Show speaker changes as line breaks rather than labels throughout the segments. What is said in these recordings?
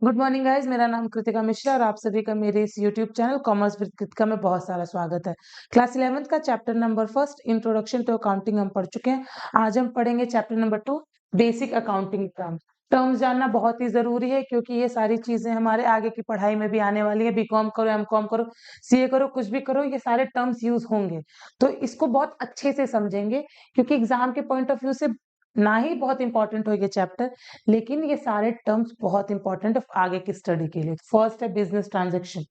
Good morning guys, मेरा नाम कृतिका मिश्रा और आप सभी का मेरे इस YouTube channel commerce with Kritika में बहुत सारा स्वागत है। क्लास 11th का chapter number first introduction to accounting हम पढ़ चुके हैं। आज हम पढ़ेंगे chapter number 2 basic accounting terms जानना बहुत ही जरूरी है क्योंकि ये सारी चीजें हमारे आगे की पढ़ाई में भी आने वाली है। बीकॉम करो, एमकॉम करो, सीए करो, कुछ भी करो, ये सारे टर्म्स यूज होंगे। तो इसको बहुत अच्छे से समझेंगे क्योंकि एग्जाम के पॉइंट ऑफ व्यू से ना ही बहुत इंपॉर्टेंट हो ये चैप्टर, लेकिन ये सारे टर्म्स बहुत इंपॉर्टेंट है आगे की स्टडी के लिए। फर्स्ट है बिजनेस ट्रांजैक्शन।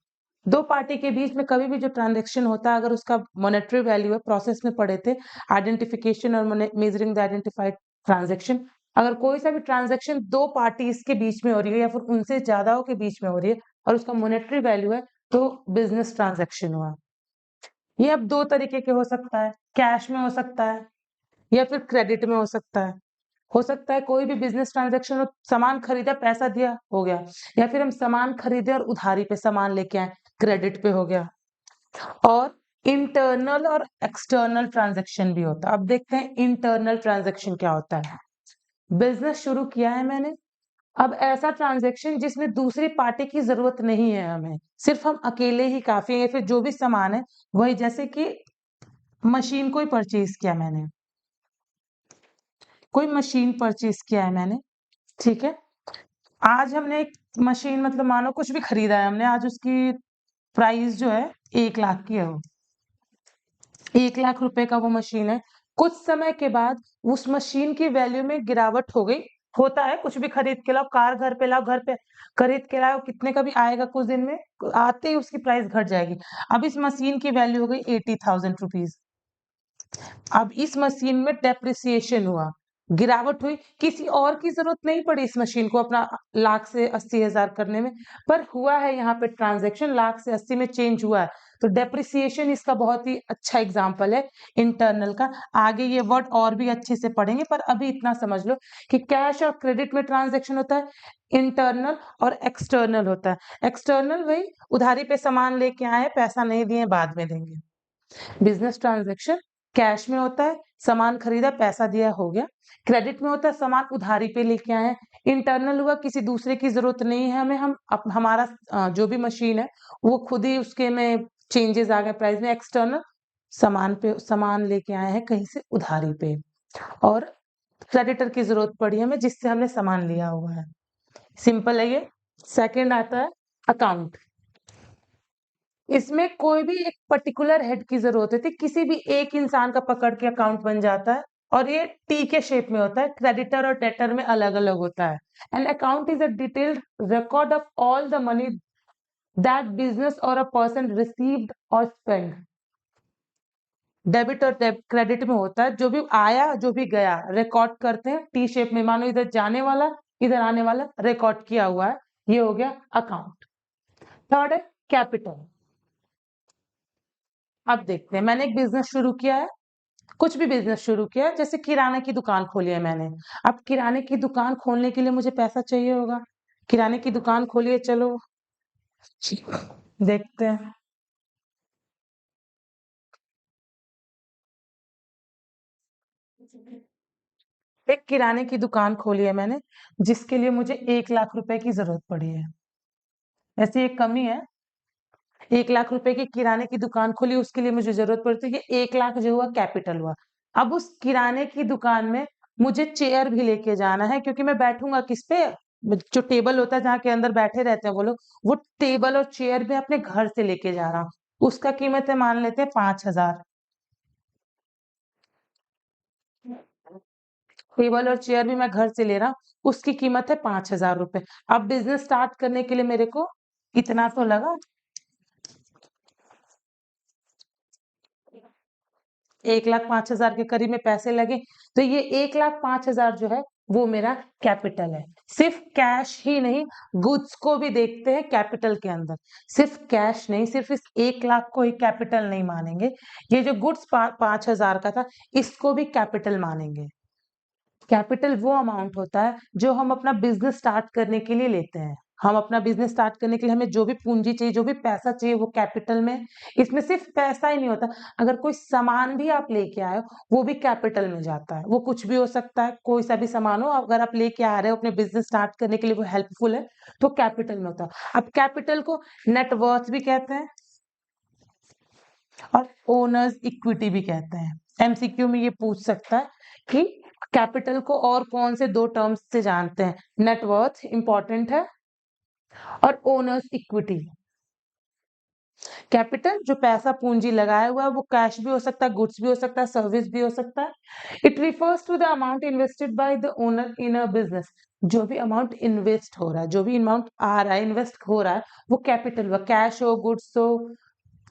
दो पार्टी के बीच में कभी भी जो ट्रांजैक्शन होता है, अगर उसका मॉनेटरी वैल्यू है, प्रोसेस में पढ़े थे आइडेंटिफिकेशन और मेजरिंग द आइडेंटिफाइड ट्रांजैक्शन। अगर कोई सा भी ट्रांजैक्शन दो पार्टीज के बीच में हो रही है या फिर उनसे ज्यादा के बीच में हो रही है और उसका मॉनेटरी वैल्यू है, तो बिजनेस ट्रांजैक्शन हुआ। ये अब दो तरीके के हो सकता है, कैश में हो सकता है या फिर क्रेडिट में हो सकता है। हो सकता है कोई भी बिजनेस ट्रांजैक्शन हो, सामान खरीदा, पैसा दिया, हो गया। या फिर हम सामान खरीदे और उधारी पे सामान लेके आए, क्रेडिट पे हो गया। और इंटरनल और एक्सटर्नल ट्रांजैक्शन भी होता है। अब देखते हैं इंटरनल ट्रांजैक्शन क्या होता है। बिजनेस शुरू किया है मैंने, अब ऐसा ट्रांजैक्शन जिसमें दूसरी पार्टी की जरूरत नहीं है, हमें सिर्फ हम अकेले ही काफी है, या फिर जो भी सामान है वही, जैसे कि मशीन कोई परचेज किया मैंने, कोई मशीन परचेज किया है मैंने, ठीक है। आज हमने एक मशीन, मतलब मानो कुछ भी खरीदा है हमने, आज उसकी प्राइस जो है 1 लाख की है। वो 1 लाख रुपए का वो मशीन है। कुछ समय के बाद उस मशीन की वैल्यू में गिरावट हो गई। होता है, कुछ भी खरीद के लाओ, कार घर पे लाओ, घर पे खरीद के लाओ, कितने का भी आएगा, कुछ दिन में आते ही उसकी प्राइस घट जाएगी। अब इस मशीन की वैल्यू हो गई 80,000 रुपीज। अब इस मशीन में डेप्रिसिएशन हुआ, गिरावट हुई। किसी और की जरूरत नहीं पड़ी इस मशीन को अपना 1 लाख से 80,000 करने में, पर हुआ है यहाँ पे ट्रांजैक्शन 1 लाख से 80 में चेंज हुआ है। तो डेप्रिसिएशन इसका बहुत ही अच्छा एग्जाम्पल है इंटरनल का। आगे ये वर्ड और भी अच्छे से पढ़ेंगे, पर अभी इतना समझ लो कि कैश और क्रेडिट में ट्रांजैक्शन होता है, इंटरनल और एक्सटर्नल होता है। एक्सटर्नल वही उधारी पे सामान लेके आए, पैसा नहीं दिए, बाद में देंगे। बिजनेस ट्रांजैक्शन कैश में होता है, सामान खरीदा, पैसा दिया, हो गया। क्रेडिट में होता है, सामान उधारी पे लेके आए हैं। इंटरनल हुआ, किसी दूसरे की जरूरत नहीं है हमें, हम हमारा जो भी मशीन है वो खुद ही उसके में चेंजेस आ गए प्राइस में। एक्सटर्नल सामान पे सामान लेके आए हैं कहीं से उधारी पे, और क्रेडिटर की जरूरत पड़ी हमें जिससे हमने सामान लिया हुआ है। सिंपल है ये। सेकंड आता है अकाउंट। इसमें कोई भी एक पर्टिकुलर हेड की जरूरत होती है, किसी भी एक इंसान का पकड़ के अकाउंट बन जाता है, और ये टी के शेप में होता है। क्रेडिटर और डेटर में अलग अलग होता है। An account is a detailed record of all the money that business और अ पर्सन रिसीव्ड और स्पेंड। डेबिट और क्रेडिट में होता है, जो भी आया जो भी गया रिकॉर्ड करते हैं टी शेप में। मानो इधर जाने वाला, इधर आने वाला रिकॉर्ड किया हुआ है, ये हो गया अकाउंट। थर्ड है कैपिटल। अब देखते हैं, मैंने एक बिजनेस शुरू किया है, कुछ भी बिजनेस शुरू किया, जैसे किराने की दुकान खोली है मैंने। अब किराने की दुकान खोलने के लिए मुझे पैसा चाहिए होगा। किराने की दुकान खोलिए, चलो देखते हैं। एक किराने की दुकान खोली है मैंने, जिसके लिए मुझे 1 लाख रुपए की जरूरत पड़ी है। ऐसी एक कमी है, 1 लाख रुपए की किराने की दुकान खोली, उसके लिए मुझे जरूरत पड़ती है। 1 लाख जो हुआ कैपिटल हुआ। अब उस किराने की दुकान में मुझे चेयर भी लेके जाना है, क्योंकि मैं बैठूंगा किस पे, जो टेबल होता है जहाँ के अंदर बैठे रहते हैं वो लोग, वो टेबल और चेयर मैं अपने घर से लेके जा रहा हूँ। उसका कीमत है, मान लेते हैं 5,000। टेबल और चेयर भी मैं घर से ले रहा हूँ, उसकी कीमत है 5,000 रुपए। अब बिजनेस स्टार्ट करने के लिए मेरे को इतना तो लगा, 1,05,000 के करीब में पैसे लगे। तो ये 1,05,000 जो है वो मेरा कैपिटल है। सिर्फ कैश ही नहीं, गुड्स को भी देखते हैं कैपिटल के अंदर। सिर्फ कैश नहीं, सिर्फ इस 1 लाख को ही कैपिटल नहीं मानेंगे। ये जो गुड्स 5,000 का था, इसको भी कैपिटल मानेंगे। कैपिटल वो अमाउंट होता है जो हम अपना बिजनेस स्टार्ट करने के लिए लेते हैं। हम अपना बिजनेस स्टार्ट करने के लिए हमें जो भी पूंजी चाहिए, जो भी पैसा चाहिए, वो कैपिटल में। इसमें सिर्फ पैसा ही नहीं होता, अगर कोई सामान भी आप लेके आए हो वो भी कैपिटल में जाता है। वो कुछ भी हो सकता है, कोई सा भी सामान हो, अगर आप लेके आ रहे हो अपने बिजनेस स्टार्ट करने के लिए, वो हेल्पफुल है तो कैपिटल में होता है। अब कैपिटल को नेटवर्थ भी कहते हैं और ओनर्स इक्विटी भी कहते हैं। एमसीक्यू में ये पूछ सकता है कि कैपिटल को और कौन से दो टर्म्स से जानते हैं। नेटवर्थ इंपॉर्टेंट है और ओनर्स इक्विटी। कैपिटल जो पैसा पूंजी लगाया हुआ है, वो कैश भी हो सकता है, गुड्स भी हो सकता है, सर्विस भी हो सकता है। It refers to the amount invested by the owner in a business. जो भी अमाउंट इन्वेस्ट हो रहा है, जो भी अमाउंट आ रहा है, इन्वेस्ट हो रहा है, वो कैपिटल हुआ। कैश हो, गुड्स हो,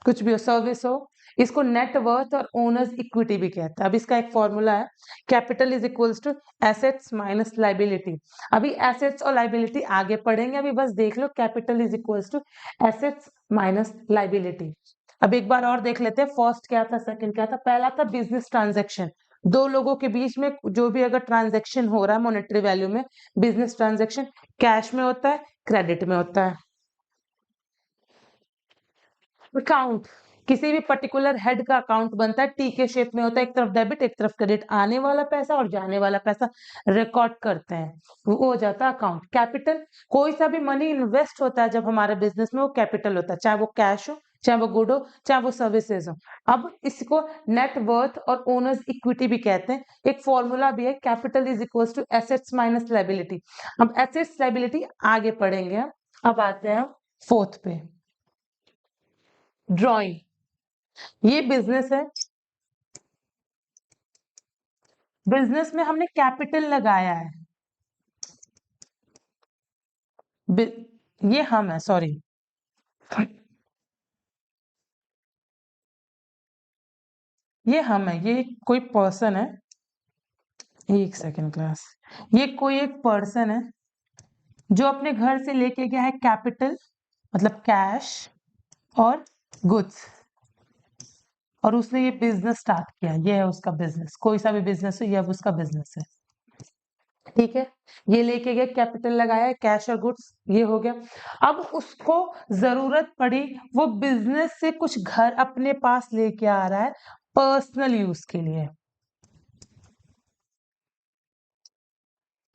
कुछ भी हो, सर्विस हो, इसको नेट वर्थ और ओनर्स इक्विटी भी कहता है। अब इसका एक फॉर्मूला है, capital is equals to assets minus liability. अभी एसेट्स और लाइबिलिटी आगे पढ़ेंगे, अभी बस देख लो capital is equals to assets minus liability. अब एक बार और देख लेते हैं, फर्स्ट क्या था, सेकंड क्या था। पहला था बिजनेस ट्रांजेक्शन, दो लोगों के बीच में जो भी अगर ट्रांजेक्शन हो रहा है मॉनेटरी वैल्यू में, बिजनेस ट्रांजेक्शन कैश में होता है, क्रेडिट में होता है। अकाउंट, किसी भी पर्टिकुलर हेड का अकाउंट बनता है, टी के शेप में होता है, एक तरफ डेबिट एक तरफ क्रेडिट, आने वाला पैसा और जाने वाला पैसा रिकॉर्ड करते हैं, वो हो जाता है अकाउंट। कैपिटल, कोई सा भी मनी इन्वेस्ट होता है जब हमारे बिजनेस में, वो कैपिटल होता है, चाहे वो कैश हो, चाहे वो गुड हो, चाहे वो सर्विसेज हो। अब इसको नेट वर्थ और ओनर्स इक्विटी भी कहते हैं। एक फॉर्मूला भी है, capital is equals to assets minus liability. अब एसेट्स लाइबिलिटी आगे पढ़ेंगे। अब आते हैं फोर्थ पे, ड्रॉइंग। ये बिजनेस है, बिजनेस में हमने कैपिटल लगाया है। ये हम है, सॉरी, ये हम है, ये कोई पर्सन है। एक सेकंड क्लास, ये कोई एक पर्सन है जो अपने घर से लेके गया है कैपिटल, मतलब कैश और गुड्स, और उसने ये बिजनेस स्टार्ट किया। ये है उसका बिजनेस, कोई सा भी बिजनेस हो, ये अब उसका बिजनेस है। ठीक है, ये लेके गए, कैपिटल लगाया, कैश और गुड्स, ये हो गया। अब उसको जरूरत पड़ी, वो बिजनेस से कुछ घर अपने पास लेके आ रहा है पर्सनल यूज के लिए।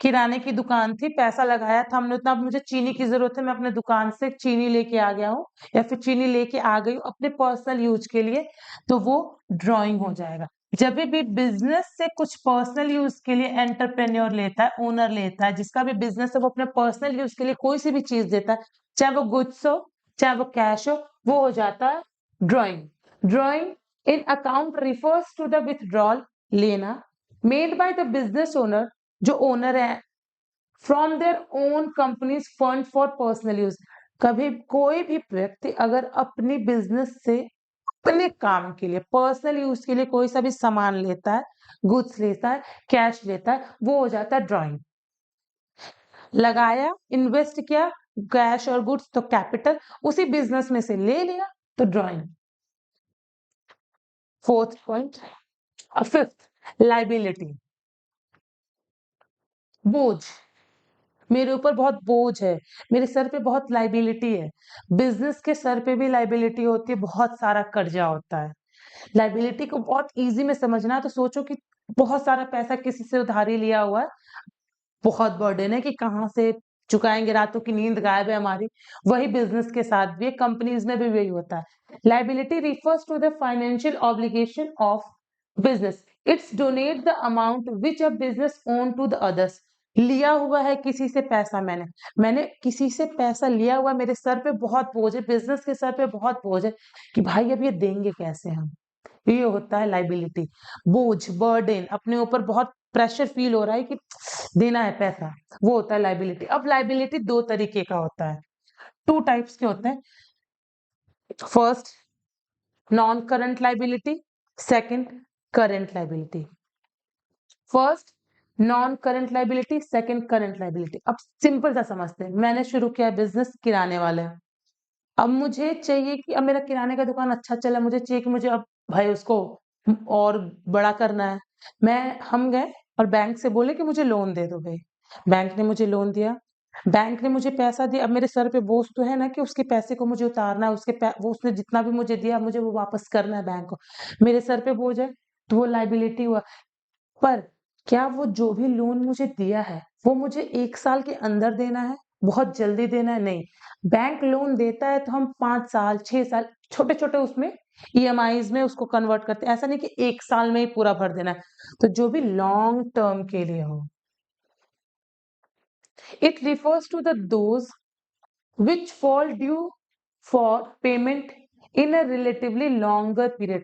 किराने की दुकान थी, पैसा लगाया था हमने उतना, अब मुझे चीनी की जरूरत है, मैं अपने दुकान से चीनी लेके आ गया हूँ, या फिर चीनी लेके आ गई हूँ अपने पर्सनल यूज के लिए, तो वो ड्राइंग हो जाएगा। जब भी बिजनेस से कुछ पर्सनल यूज के लिए एंटरप्रेन्योर लेता है, ओनर लेता है, जिसका भी बिजनेस है, वो अपने पर्सनल यूज के लिए कोई सी भी चीज देता है, चाहे वो गुड्स हो, चाहे वो कैश हो, वो हो जाता है drawing. Drawing in account refers to the withdrawal, लेना, made by the business owner, जो ओनर है, from their own companies fund for personal use. कभी कोई भी व्यक्ति अगर अपनी बिजनेस से अपने काम के लिए, पर्सनल यूज के लिए कोई सा भी सामान लेता है, गुड्स लेता है, कैश लेता है, वो हो जाता है ड्राइंग। लगाया, इन्वेस्ट किया, कैश और गुड्स तो कैपिटल, उसी बिजनेस में से ले लिया तो drawing. Fourth point. Fifth, liability, बोझ। मेरे ऊपर बहुत बोझ है, मेरे सर पे बहुत लाइबिलिटी है। बिजनेस के सर पे भी लाइबिलिटी होती है, बहुत सारा कर्जा होता है। लाइबिलिटी को बहुत इजी में समझना है तो सोचो कि बहुत सारा पैसा किसी से उधारी लिया हुआ है, बहुत बर्डन है कि कहाँ से चुकाएंगे, रातों की नींद गायब है हमारी। वही बिजनेस के साथ भी, कंपनीज में भी वही होता है। Liability refers to the financial obligation of business, it's donate the amount which a business own to the others. लिया हुआ है किसी से पैसा, मैंने किसी से पैसा लिया हुआ, मेरे सर पे बहुत बोझ है, बिजनेस के सर पे बहुत बोझ है कि भाई अब ये देंगे कैसे हम। ये होता है लाइबिलिटी, बोझ, बर्डन, अपने ऊपर बहुत प्रेशर फील हो रहा है कि देना है पैसा, वो होता है लाइबिलिटी। अब लाइबिलिटी दो तरीके का होता है, टू टाइप्स के होते हैं। First, non current liability, second, current liability. First non current liability, second current liability. अब सिंपल सा समझते हैं, मैंने शुरू किया बिजनेस किराने वाले, अब मुझे चाहिए कि अब मेरा किराने का दुकान अच्छा चला, मुझे चाहिए कि मुझे अब भाई उसको और बड़ा करना है। हम गए और बैंक से बोले कि मुझे लोन दे दो भाई। बैंक ने मुझे लोन दिया, बैंक ने मुझे पैसा दिया, अब मेरे सर पे बोझ तो है ना कि उसके पैसे को मुझे उतारना है, वो उसने जितना भी मुझे दिया मुझे वो वापस करना है बैंक को। मेरे सर पे बोझ है, तो वो लायबिलिटी हुआ। पर क्या वो जो भी लोन मुझे दिया है, वो मुझे 1 साल के अंदर देना है? बहुत जल्दी देना है? नहीं। बैंक लोन देता है तो हम 5 साल, 6 साल छोटे-छोटे उसमें ईएमआईज़ में उसको कन्वर्ट करते हैं। ऐसा नहीं कि 1 साल में ही पूरा भर देना है। तो जो भी लॉन्ग टर्म के लिए हो, it refers to the those which fall due for payment in a relatively longer period.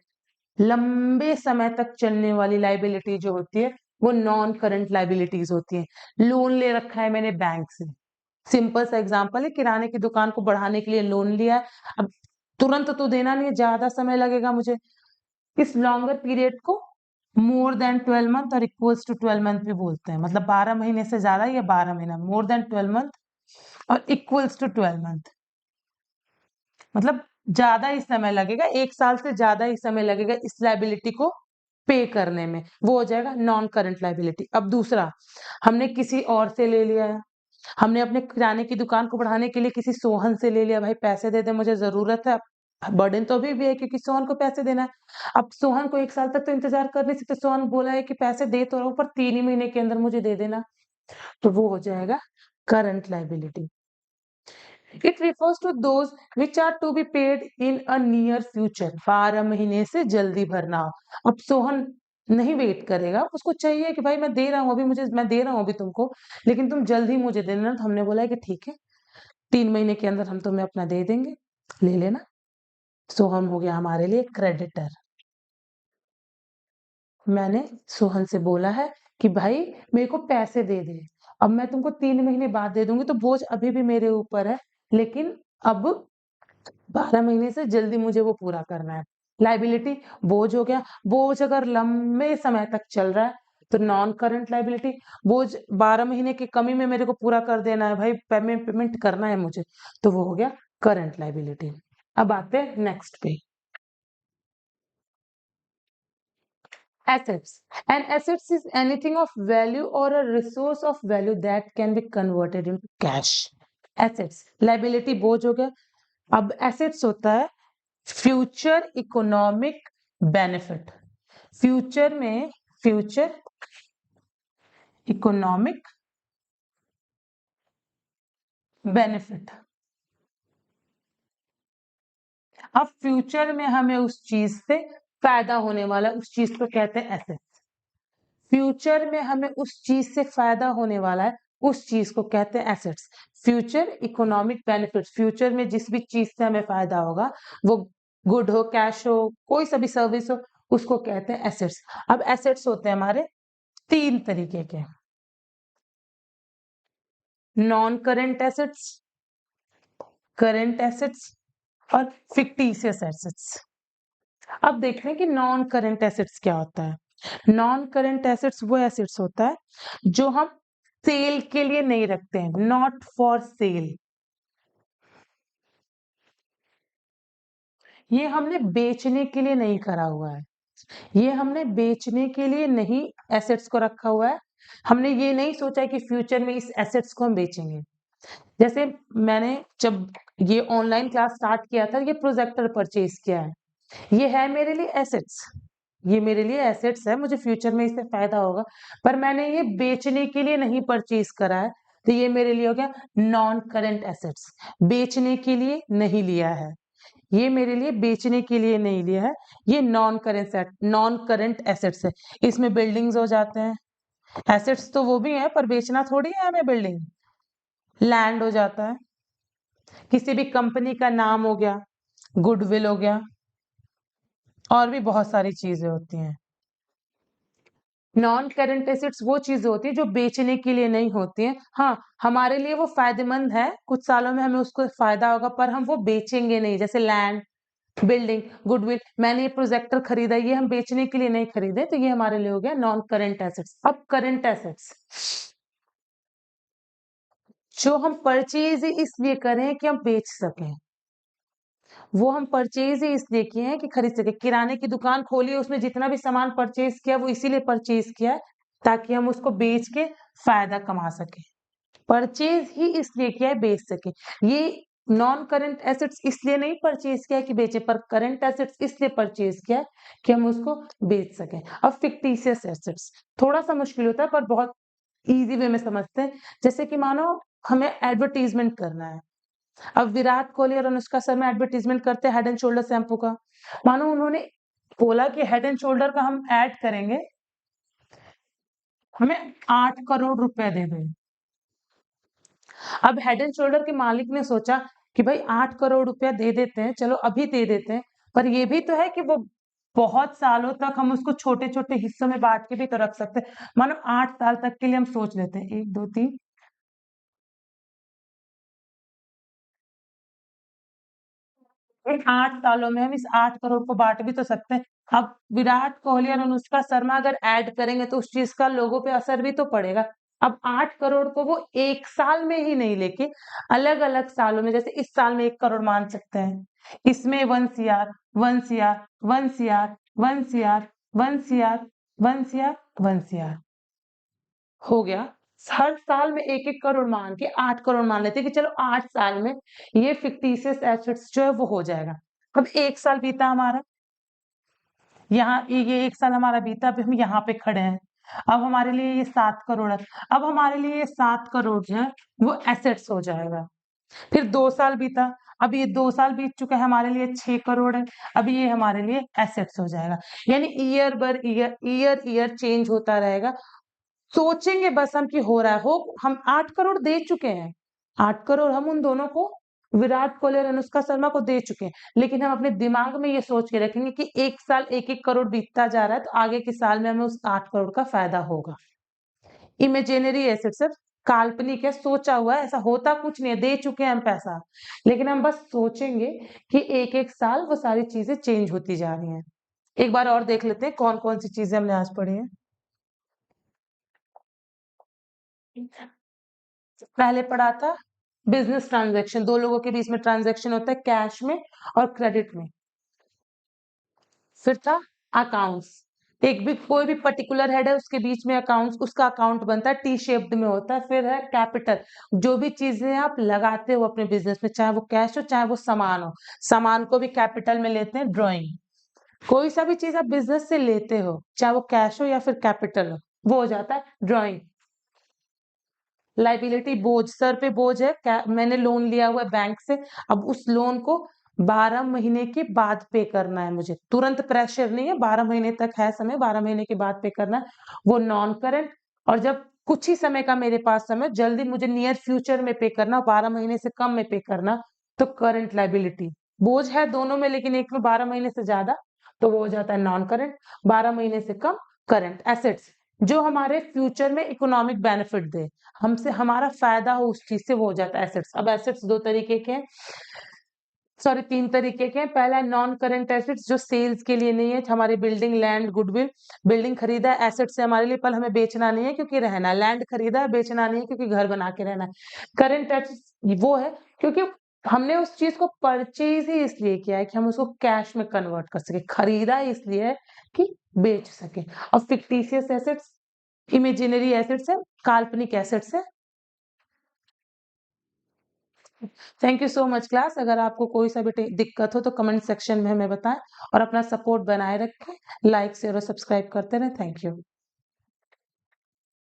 लंबे समय तक चलने वाली लाइबिलिटी जो होती है वो नॉन करंट लाइबिलिटीज होती है। लोन ले रखा है मैंने बैंक से, सिंपल सा एग्जांपल है, किराने की दुकान को बढ़ाने के लिए लोन लिया है। अब तुरंत तो देना नहीं है, ज्यादा समय लगेगा मुझे। इस लॉन्गर पीरियड को मोर देन 12 मंथ और इक्वल्स टू 12 मंथ भी बोलते हैं, मतलब 12 महीने से ज्यादा या 12 महीना, मोर देन 12 मंथ और इक्वल्स टू 12 मंथ, मतलब ज्यादा ही समय लगेगा, 1 साल से ज्यादा ही समय लगेगा इस लाइबिलिटी को पे करने में, वो हो जाएगा नॉन करंट लाइबिलिटी। अब दूसरा, हमने किसी और से ले लिया है, हमने अपने किराने की दुकान को बढ़ाने के लिए किसी सोहन से ले लिया, भाई पैसे दे दे मुझे जरूरत है। बर्डन तो अभी भी है क्योंकि सोहन को पैसे देना है। अब सोहन को 1 साल तक तो इंतजार कर नहीं सकते, सोहन बोला है कि पैसे दे तो रहा हूं पर 3 ही महीने के अंदर मुझे दे देना, तो वो हो जाएगा current liability. It refers to those which are to be paid in a near future. 12 महीने से जल्दी भरना हो। अब सोहन नहीं वेट करेगा, उसको चाहिए कि भाई मैं दे रहा हूँ अभी, मैं दे रहा हूँ अभी तुमको, लेकिन तुम जल्दी मुझे दे देना। तो हमने बोला है कि ठीक है, 3 महीने के अंदर हम तुम्हें अपना दे देंगे, ले लेना। सोहन हो गया हमारे लिए क्रेडिटर। मैंने सोहन से बोला है कि भाई मेरे को पैसे दे दे, अब मैं तुमको 3 महीने बाद दे दूंगी, तो बोझ अभी भी मेरे ऊपर है, लेकिन अब 12 महीने से जल्दी मुझे वो पूरा करना है। लायबिलिटी बोझ हो गया। बोझ अगर लंबे समय तक चल रहा है तो नॉन करंट लायबिलिटी। बोझ 12 महीने की कमी में मेरे को पूरा कर देना है, भाई पेमेंट करना है मुझे, तो वो हो गया करंट लायबिलिटी। अब आते हैं नेक्स्ट पे, assets. And assets is anything of value or a resource of value that can be converted into cash. Assets, liability बोझ हो गया। अब assets होता है future economic benefit. Future economic benefit. अब फ्यूचर में हमें उस चीज से फायदा होने वाला, उस चीज को कहते हैं एसेट। फ्यूचर में हमें उस चीज से फायदा होने वाला है, उस चीज को कहते हैं assets. Future economic benefit, future में जिस भी चीज से हमें फायदा होगा, वो गुड हो, कैश हो, कोई सा भी सर्विस हो, उसको कहते हैं एसेट्स। अब एसेट्स होते हैं हमारे 3 तरीके के, non current assets, current assets और फिक्टिशियस एसेट्स। अब देखते हैं कि नॉन करंट एसेट्स क्या होता है। नॉन करंट एसेट्स वो एसेट्स होता है जो हम सेल के लिए नहीं रखते हैं, नॉट फॉर सेल। ये हमने बेचने के लिए नहीं करा हुआ है, ये हमने बेचने के लिए नहीं एसेट्स को रखा हुआ है। हमने ये नहीं सोचा है कि फ्यूचर में इस एसेट्स को हम बेचेंगे। जैसे मैंने जब ये ऑनलाइन क्लास स्टार्ट किया था, ये प्रोजेक्टर परचेज किया है, ये है मेरे लिए एसेट्स, ये मेरे लिए एसेट्स है, मुझे फ्यूचर में इससे फायदा होगा, पर मैंने ये बेचने के लिए नहीं परचेज करा है, तो ये मेरे लिए हो गया नॉन करंट एसेट्स। बेचने के लिए नहीं लिया है, ये मेरे लिए बेचने के लिए नहीं लिया है, ये नॉन करंट एसेट्स है। इसमें बिल्डिंग्स हो जाते हैं, एसेट्स तो वो भी है पर बेचना थोड़ी है हमें बिल्डिंग। लैंड हो जाता है, किसी भी कंपनी का नाम हो गया, गुडविल हो गया, और भी बहुत सारी चीजें होती हैं। नॉन करंट एसेट्स वो चीजें होती है जो बेचने के लिए नहीं होती हैं। हाँ, हमारे लिए वो फायदेमंद है, कुछ सालों में हमें उसको फायदा होगा, पर हम वो बेचेंगे नहीं। जैसे लैंड, बिल्डिंग, गुडविल, मैंने ये प्रोजेक्टर खरीदा, ये हम बेचने के लिए नहीं खरीदे, तो ये हमारे लिए हो गया नॉन करंट एसेट्स। अब करंट एसेट्स जो हम परचेज ही इसलिए करें कि हम बेच सकें, वो हम परचेज ही इसलिए किए हैं कि खरीद सके। किराने की दुकान खोली है, उसमें जितना भी सामान परचेज किया वो इसीलिए परचेज किया है ताकि हम उसको बेच के फायदा कमा सके। परचेज ही इसलिए किया है बेच सके। ये नॉन करंट एसेट्स इसलिए नहीं परचेज किया है कि बेचे, पर करंट एसेट्स इसलिए परचेज किया है कि हम उसको बेच सकें। अब फिक्टिशियस एसेट्स थोड़ा सा मुश्किल होता है पर बहुत इजी वे में समझते हैं। जैसे कि मानो हमें एडवर्टीजमेंट करना है। अब विराट कोहली और अनुष्का शर्मा एडवर्टीजमेंट करते हैं हेड एंड शोल्डर शैम्पू का। मानो उन्होंने बोला कि हेड एंड शोल्डर का हम ऐड करेंगे, हमें 8 करोड़ रुपए दे दें। अब हेड एंड शोल्डर के मालिक ने सोचा कि भाई 8 करोड़ रुपया दे देते हैं, चलो अभी दे देते हैं, पर ये भी तो है कि वो बहुत सालों तक हम उसको छोटे-छोटे हिस्सों में बाँट के भी तो रख सकते हैं। मानो 8 साल तक के लिए हम सोच लेते हैं 1, 2, 3 इन 8 सालों में हम इस 8 करोड़ को बाँट भी तो सकते हैं। अब विराट कोहली और अनुष्का शर्मा अगर ऐड करेंगे तो उस चीज़ का लोगों पे असर भी तो पड़ेगा। अब 8 करोड़ को वो 1 साल में ही नहीं लेके अलग-अलग सालों में, जैसे इस साल में 1 करोड़ मान सकते हैं। इसमें 1 CR, 1 CR, 1 CR, 1 CR, 1 CR, 1 CR, 1 CR हो गया। हर साल में 1-1 करोड़ मान के 8 करोड़ मान लेते हैं कि चलो 8 साल में ये फिक्टिशियस एसेट्स जो है वो हो जाएगा। अब 1 साल बीता हमारा, यहाँ ये 1 साल हमारा बीता, अभी हम यहाँ पे खड़े हैं। अब हमारे लिए ये 7 करोड़ है। अब हमारे लिए ये 7 करोड़ जो है वो एसेट्स हो जाएगा। फिर 2 साल बीता, अब ये 2 साल बीत चुका है, हमारे लिए 6 करोड़ है। अब ये हमारे लिए एसेट्स हो जाएगा। यानी ईयर बर ईयर, ईयर चेंज होता रहेगा। सोचेंगे बस हम कि हो रहा है, हो हम 8 करोड़ दे चुके हैं। 8 करोड़ हम उन दोनों को, विराट कोहली और अनुष्का शर्मा को दे चुके हैं। लेकिन हम अपने दिमाग में ये सोच के रखेंगे कि 1 साल 1-1 करोड़ बीतता जा रहा है, तो आगे के साल में हमें उस 8 करोड़ का फ़ायदा होगा। इमेजिनरी एसेट सिर्फ काल्पनिक है, सोचा हुआ है, ऐसा होता कुछ नहीं है, दे चुके हैं हम पैसा। लेकिन हम बस सोचेंगे कि 1-1 साल वो सारी चीज़ें चेंज होती जा रही हैं। एक बार और देख लेते हैं कौन-कौन सी चीज़ें हमने आज पढ़ी हैं। पहले पढ़ा था बिजनेस ट्रांजैक्शन, 2 लोगों के बीच में ट्रांजैक्शन होता है कैश में और क्रेडिट में। फिर था अकाउंट्स, एक भी कोई भी पर्टिकुलर हेड है उसके बीच में अकाउंट्स, उसका अकाउंट बनता है, टी शेप्ड में होता है। फिर है कैपिटल, जो भी चीजें आप लगाते हो अपने बिजनेस में, चाहे वो कैश हो चाहे वो सामान हो, सामान को भी कैपिटल में लेते हैं। ड्राइंग, कोई सा भी चीज आप बिजनेस से लेते हो चाहे वो कैश हो या फिर कैपिटल हो, वो हो जाता है ड्राइंग। लाइबिलिटी, बोझ, सर पे बोझ है, क्या मैंने लोन लिया हुआ है बैंक से, अब उस लोन को 12 महीने के बाद पे करना है मुझे, तुरंत प्रेशर नहीं है, 12 महीने तक है समय, 12 महीने के बाद पे करना है, वो नॉन करंट। और जब कुछ ही समय का मेरे पास समय, जल्दी मुझे नियर फ्यूचर में पे करना, 12 महीने से कम में पे करना, तो करंट लाइबिलिटी। बोझ है दोनों में लेकिन एक में 12 महीने से ज्यादा, तो वो हो जाता है नॉन करंट। 12 महीने से कम करंट। एसेट्स, जो हमारे फ्यूचर में इकोनॉमिक बेनिफिट दे, हमसे हमारा फायदा हो उस चीज से, वो हो जाता है एसेट्स। अब एसेट्स 2 तरीके के हैं, सॉरी 3 तरीके के हैं। पहला है नॉन करंट एसेट्स, जो सेल्स के लिए नहीं है, हमारी बिल्डिंग, लैंड, गुडविल। बिल्डिंग खरीदा है, एसेट्स है हमारे लिए, पर हमें बेचना नहीं है क्योंकि रहना है। लैंड खरीदा है, बेचना नहीं है क्योंकि घर बना के रहना है। करंट एसेट्स वो है क्योंकि हमने उस चीज को परचेज ही इसलिए किया है कि हम उसको कैश में कन्वर्ट कर सके, खरीदा इसलिए है कि बेच सके। और फिक्टिशियस एसेट्स इमेजिनरी एसेट्स है, काल्पनिक एसेट्स है। Thank you so much class. अगर आपको कोई सा भी दिक्कत हो तो कमेंट सेक्शन में हमें बताएं और अपना सपोर्ट बनाए रखें। लाइक शेयर और सब्सक्राइब करते रहें। Thank you.